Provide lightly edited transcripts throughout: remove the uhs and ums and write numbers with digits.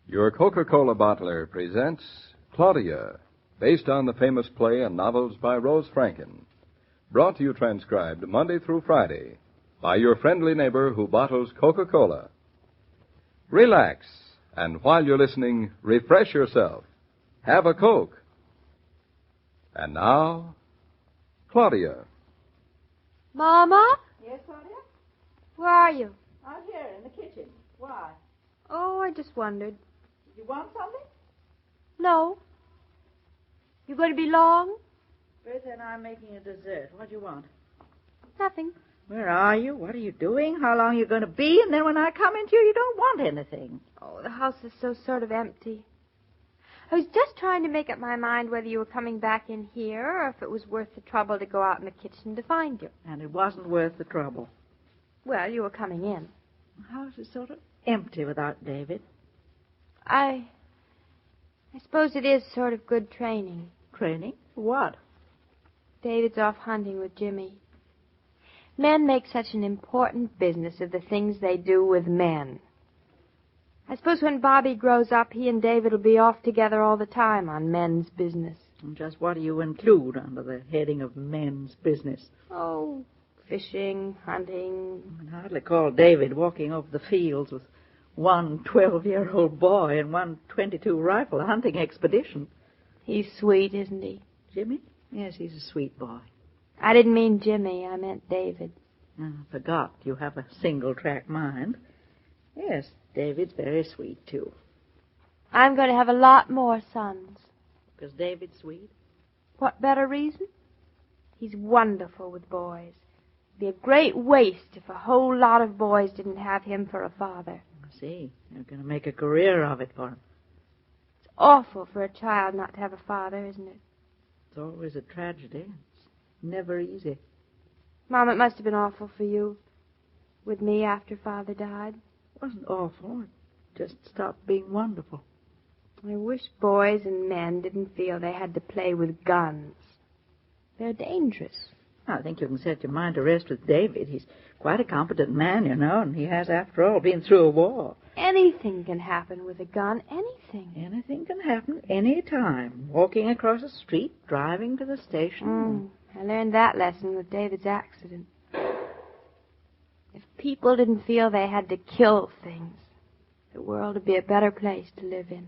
Your Coca-Cola bottler presents Claudia, based on the famous play and novels by Rose Franken. Brought to you transcribed Monday through Friday by your friendly neighbor who bottles Coca-Cola. Relax, and while you're listening, refresh yourself. Have a Coke. And now, Claudia. Mama? Yes, Claudia? Where are you? Out here in the kitchen. Why? Oh, I just wondered. You want something? No. You going to be long? Bertha and I are making a dessert. What do you want? Nothing. Where are you? What are you doing? How long are you going to be? And then when I come into you don't want anything. Oh, the house is so sort of empty. I was just trying to make up my mind whether you were coming back in here or if it was worth the trouble to go out in the kitchen to find you. And it wasn't worth the trouble. Well, you were coming in. The house is sort of empty without David. I suppose it is sort of good training. Training? What? David's off hunting with Jimmy. Men make such an important business of the things they do with men. I suppose when Bobby grows up, he and David will be off together all the time on men's business. And just what do you include under the heading of men's business? Oh, fishing, hunting. I can hardly call David walking over the fields with one 12-year-old boy and one 22 rifle hunting expedition. He's sweet, isn't he? Jimmy? Yes, he's a sweet boy. I didn't mean Jimmy. I meant David. I forgot you have a single-track mind. Yes, David's very sweet, too. I'm going to have a lot more sons. Because David's sweet? What better reason? He's wonderful with boys. It'd be a great waste if a whole lot of boys didn't have him for a father. I see. You're going to make a career of it for him. It's awful for a child not to have a father, isn't it? It's always a tragedy. It's never easy. Mom, it must have been awful for you with me after Father died. It wasn't awful. It just stopped being wonderful. I wish boys and men didn't feel they had to play with guns. They're dangerous. I think you can set your mind to rest with David. He's quite a competent man, you know, and he has, after all, been through a war. Anything can happen with a gun. Anything. Anything can happen any time. Walking across the street, driving to the station. I learned that lesson with David's accident. If people didn't feel they had to kill things, the world would be a better place to live in.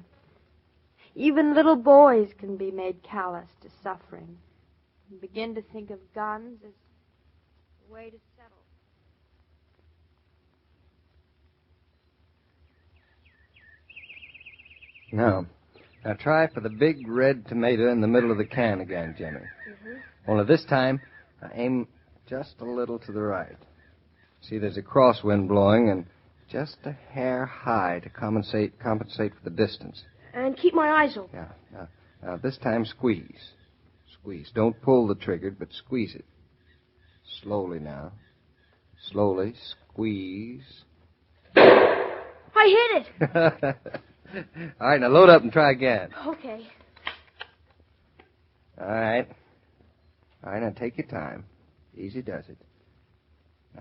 Even little boys can be made callous to suffering and begin to think of guns as a way to settle. Now try for the big red tomato in the middle of the can again, Jimmy. Only this time, aim just a little to the right. See, there's a crosswind blowing and just a hair high to compensate for the distance. And keep my eyes open. Yeah. Now, this time, squeeze. Squeeze. Don't pull the trigger, but squeeze it. Slowly now. Slowly. Squeeze. I hit it. All right, now load up and try again. Okay. All right, now take your time. Easy does it.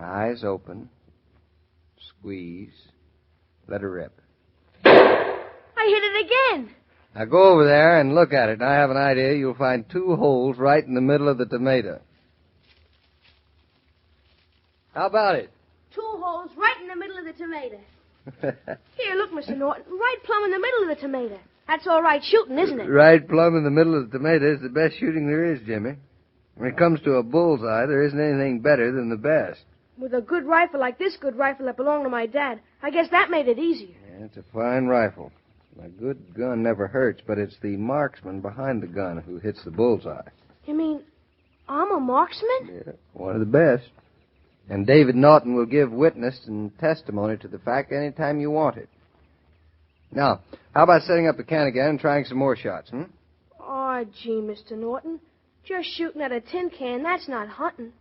Eyes open. Squeeze. Let her rip. I hit it again. Now go over there and look at it. I have an idea. You'll find 2 holes right in the middle of the tomato. How about it? 2 holes right in the middle of the tomato. Here, look, Mr. Norton. Right plumb in the middle of the tomato. That's all right shooting, isn't it? Right plumb in the middle of the tomato is the best shooting there is, Jimmy. When it comes to a bullseye, there isn't anything better than the best. With a good rifle like this good rifle that belonged to my dad, I guess that made it easier. Yeah, it's a fine rifle. A good gun never hurts, but it's the marksman behind the gun who hits the bullseye. You mean I'm a marksman? Yeah, one of the best. And David Naughton will give witness and testimony to the fact any time you want it. Now, how about setting up the can again and trying some more shots, Oh, gee, Mr. Norton. Just shooting at a tin can, that's not hunting.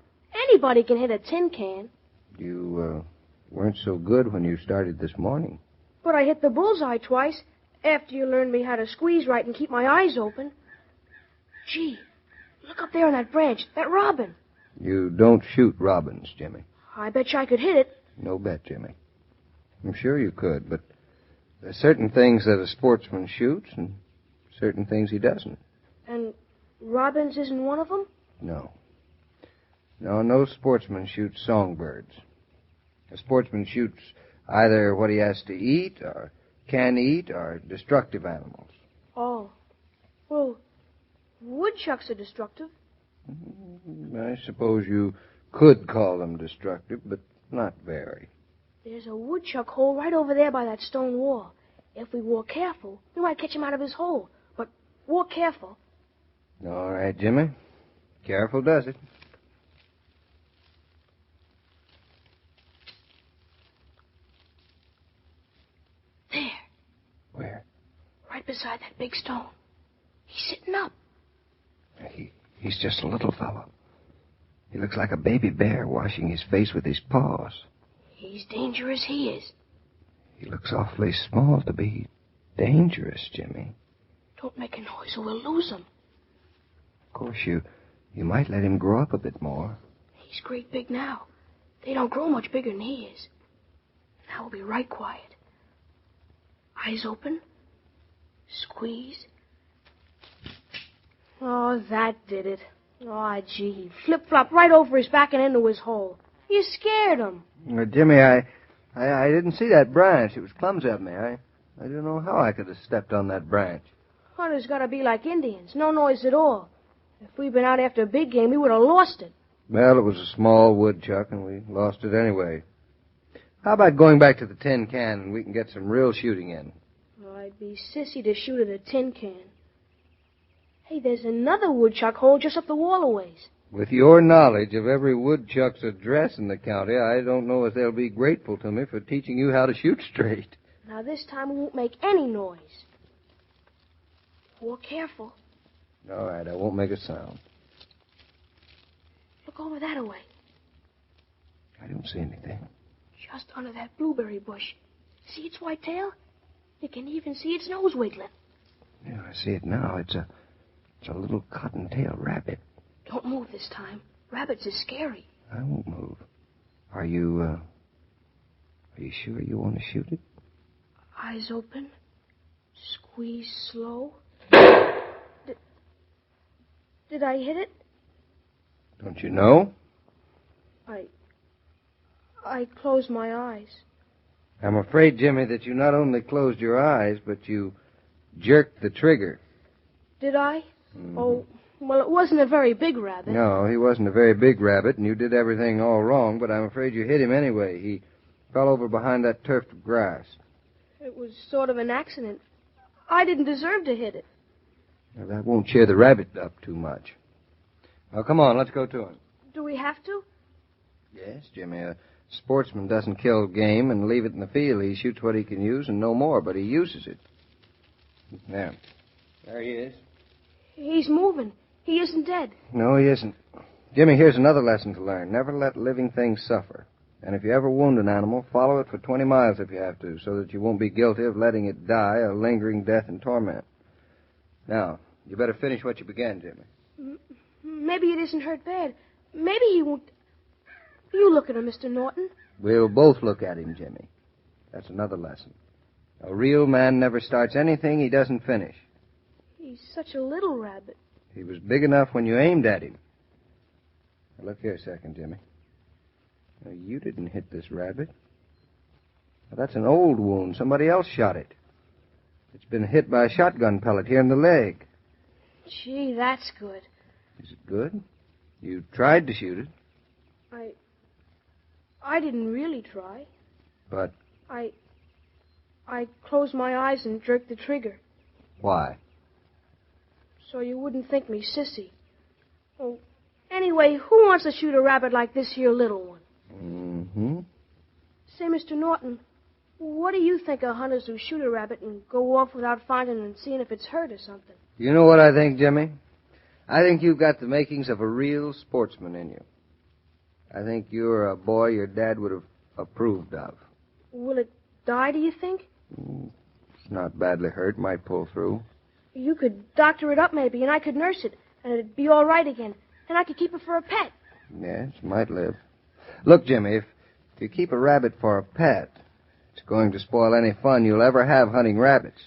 Anybody can hit a tin can. You weren't so good when you started this morning. But I hit the bullseye twice after you learned me how to squeeze right and keep my eyes open. Gee, look up there on that branch, that robin. You don't shoot robins, Jimmy. I bet you I could hit it. No bet, Jimmy. I'm sure you could, but There's certain things that a sportsman shoots and certain things he doesn't. And robins isn't one of them? No. No sportsman shoots songbirds. A sportsman shoots either what he has to eat or can eat or destructive animals. Oh. Well, woodchucks are destructive. I suppose you could call them destructive, but not very. There's a woodchuck hole right over there by that stone wall. If we walk careful, we might catch him out of his hole. But walk careful. All right, Jimmy. Careful does it. There. Where? Right beside that big stone. He's sitting up. He's just a little fellow. He looks like a baby bear washing his face with his paws. He's dangerous, he is. He looks awfully small to be dangerous, Jimmy. Don't make a noise or we'll lose him. Of course, you might let him grow up a bit more. He's great big now. They don't grow much bigger than he is. Now we'll be right quiet. Eyes open. Squeeze. Oh, that did it. Oh, gee, he flip-flopped right over his back and into his hole. You scared him. Jimmy, I didn't see that branch. It was clumsy of me. I don't know how I could have stepped on that branch. Hunters gotta be like Indians. No noise at all. If we'd been out after a big game, we would have lost it. Well, it was a small woodchuck, and we lost it anyway. How about going back to the tin can and we can get some real shooting in? Oh, I'd be sissy to shoot at a tin can. Hey, there's another woodchuck hole just up the wall a ways. With your knowledge of every woodchuck's address in the county, I don't know if they'll be grateful to me for teaching you how to shoot straight. Now, this time we won't make any noise. Walk careful. All right, I won't make a sound. Look over that way. I don't see anything. Just under that blueberry bush. See its white tail? You can even see its nose wiggling. Yeah, I see it now. It's a little cottontail rabbit. Don't move this time. Rabbits is scary. I won't move. Are you sure you want to shoot it? Eyes open. Squeeze slow. Did I hit it? Don't you know? I closed my eyes. I'm afraid, Jimmy, that you not only closed your eyes, but you jerked the trigger. Did I? Mm-hmm. Oh, well, it wasn't a very big rabbit. No, he wasn't a very big rabbit, and you did everything all wrong, but I'm afraid you hit him anyway. He fell over behind that tuft of grass. It was sort of an accident. I didn't deserve to hit it. Now, that won't cheer the rabbit up too much. Now, come on, let's go to him. Do we have to? Yes, Jimmy. A sportsman doesn't kill game and leave it in the field. He shoots what he can use and no more, but he uses it. There he is. He's moving. He isn't dead. No, he isn't. Jimmy, here's another lesson to learn. Never let living things suffer. And if you ever wound an animal, follow it for 20 miles if you have to, so that you won't be guilty of letting it die a lingering death and torment. Now, you better finish what you began, Jimmy. Maybe it isn't hurt bad. Maybe he won't... You look at him, Mr. Naughton. We'll both look at him, Jimmy. That's another lesson. A real man never starts anything he doesn't finish. He's such a little rabbit. He was big enough when you aimed at him. Now, look here a second, Jimmy. Now, you didn't hit this rabbit. Now, that's an old wound. Somebody else shot it. It's been hit by a shotgun pellet here in the leg. Gee, that's good. Is it good? You tried to shoot it. I didn't really try. But? I closed my eyes and jerked the trigger. Why? So you wouldn't think me sissy. Oh, anyway, who wants to shoot a rabbit like this here little one? Mm-hmm. Say, Mr. Naughton, what do you think of hunters who shoot a rabbit and go off without finding and seeing if it's hurt or something? You know what I think, Jimmy? I think you've got the makings of a real sportsman in you. I think you're a boy your dad would have approved of. Will it die, do you think? It's not badly hurt. Might pull through. You could doctor it up maybe, and I could nurse it, and it'd be all right again. And I could keep it for a pet. Yes, might live. Look, Jimmy, if you keep a rabbit for a pet, It's going to spoil any fun you'll ever have hunting rabbits.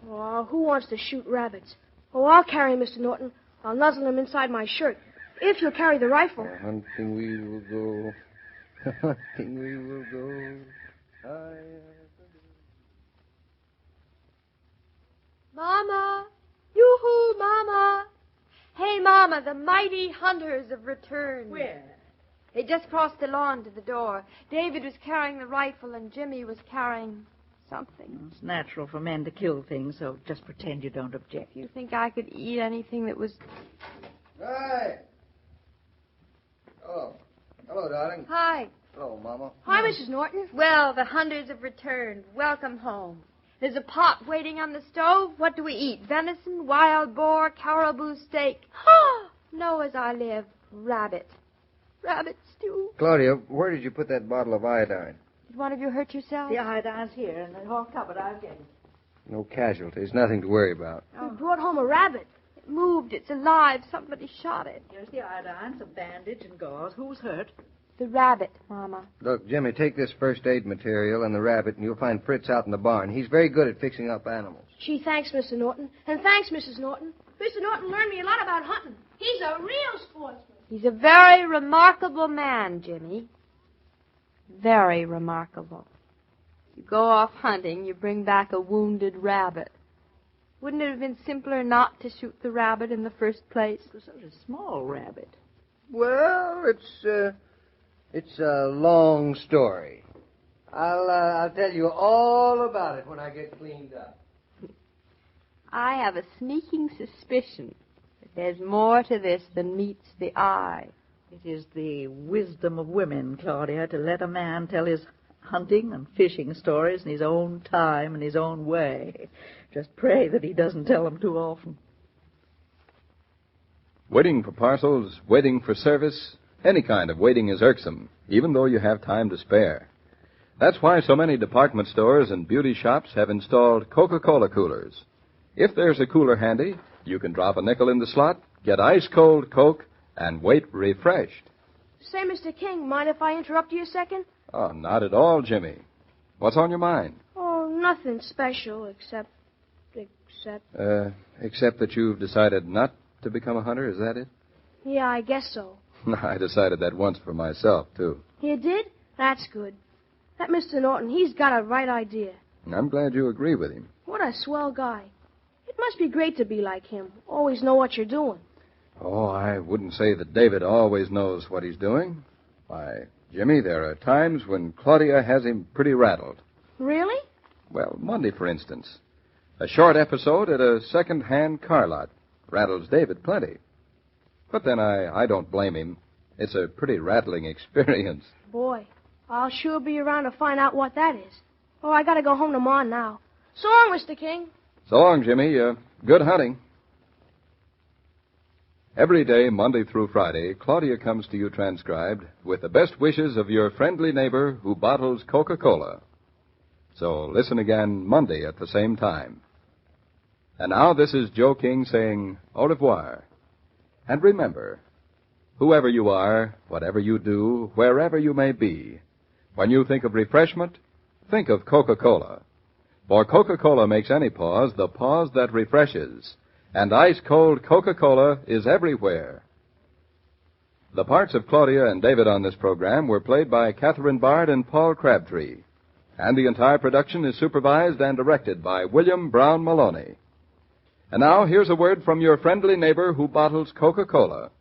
Oh, who wants to shoot rabbits? Oh, I'll carry him, Mr. Naughton. I'll nuzzle him inside my shirt. If you'll carry the rifle. Hunting we will go. Hunting we will go. Mama! Yoo-hoo, Mama! Hey, Mama, the mighty hunters have returned. Where? They just crossed the lawn to the door. David was carrying the rifle and Jimmy was carrying something. It's natural for men to kill things, so just pretend you don't object. You think I could eat anything that was... Hi. Oh. Hello, darling. Hi. Hello, Mama. Hi, Mrs. Naughton. Well, the hunters have returned. Welcome home. There's a pot waiting on the stove. What do we eat? Venison, wild boar, caribou steak. No, as I live, rabbit. Rabbit stew. Claudia, where did you put that bottle of iodine? Did one of you hurt yourself? The iodine's here in the hall cupboard. I'll get it. No casualties. Nothing to worry about. We brought home a rabbit. It moved. It's alive. Somebody shot it. Here's the iodine, some bandage and gauze. Who's hurt? The rabbit, Mama. Look, Jimmy, take this first aid material and the rabbit, and you'll find Fritz out in the barn. He's very good at fixing up animals. Gee, thanks, Mr. Naughton. And thanks, Mrs. Naughton. Mr. Naughton learned me a lot about hunting. He's a real sportsman. He's a very remarkable man, Jimmy. Very remarkable. You go off hunting, you bring back a wounded rabbit. Wouldn't it have been simpler not to shoot the rabbit in the first place? It was such a small rabbit. Well, it's a long story. I'll tell you all about it when I get cleaned up. I have a sneaking suspicion that there's more to this than meets the eye. It is the wisdom of women, Claudia, to let a man tell his hunting and fishing stories in his own time and his own way. Just pray that he doesn't tell them too often. Waiting for parcels, waiting for service, any kind of waiting is irksome, even though you have time to spare. That's why so many department stores and beauty shops have installed Coca-Cola coolers. If there's a cooler handy, you can drop a nickel in the slot, get ice-cold Coke, and wait refreshed. Say, Mr. King, mind if I interrupt you a second? Oh, not at all, Jimmy. What's on your mind? Oh, nothing special, except... Except that you've decided not to become a hunter, is that it? Yeah, I guess so. I decided that once for myself, too. You did? That's good. That Mr. Naughton, he's got a right idea. I'm glad you agree with him. What a swell guy. It must be great to be like him. Always know what you're doing. Oh, I wouldn't say that David always knows what he's doing. Why, Jimmy, there are times when Claudia has him pretty rattled. Really? Well, Monday, for instance. A short episode at a second-hand car lot rattles David plenty. But then I don't blame him. It's a pretty rattling experience. Boy, I'll sure be around to find out what that is. Oh, I gotta go home to Ma now. So long, Mr. King. So long, Jimmy. Good hunting. Every day, Monday through Friday, Claudia comes to you transcribed with the best wishes of your friendly neighbor who bottles Coca-Cola. So listen again Monday at the same time. And now this is Joe King saying au revoir. And remember, whoever you are, whatever you do, wherever you may be, when you think of refreshment, think of Coca-Cola. For Coca-Cola makes any pause the pause that refreshes. And ice-cold Coca-Cola is everywhere. The parts of Claudia and David on this program were played by Catherine Bard and Paul Crabtree. And the entire production is supervised and directed by William Brown Meloney. And now, here's a word from your friendly neighbor who bottles Coca-Cola.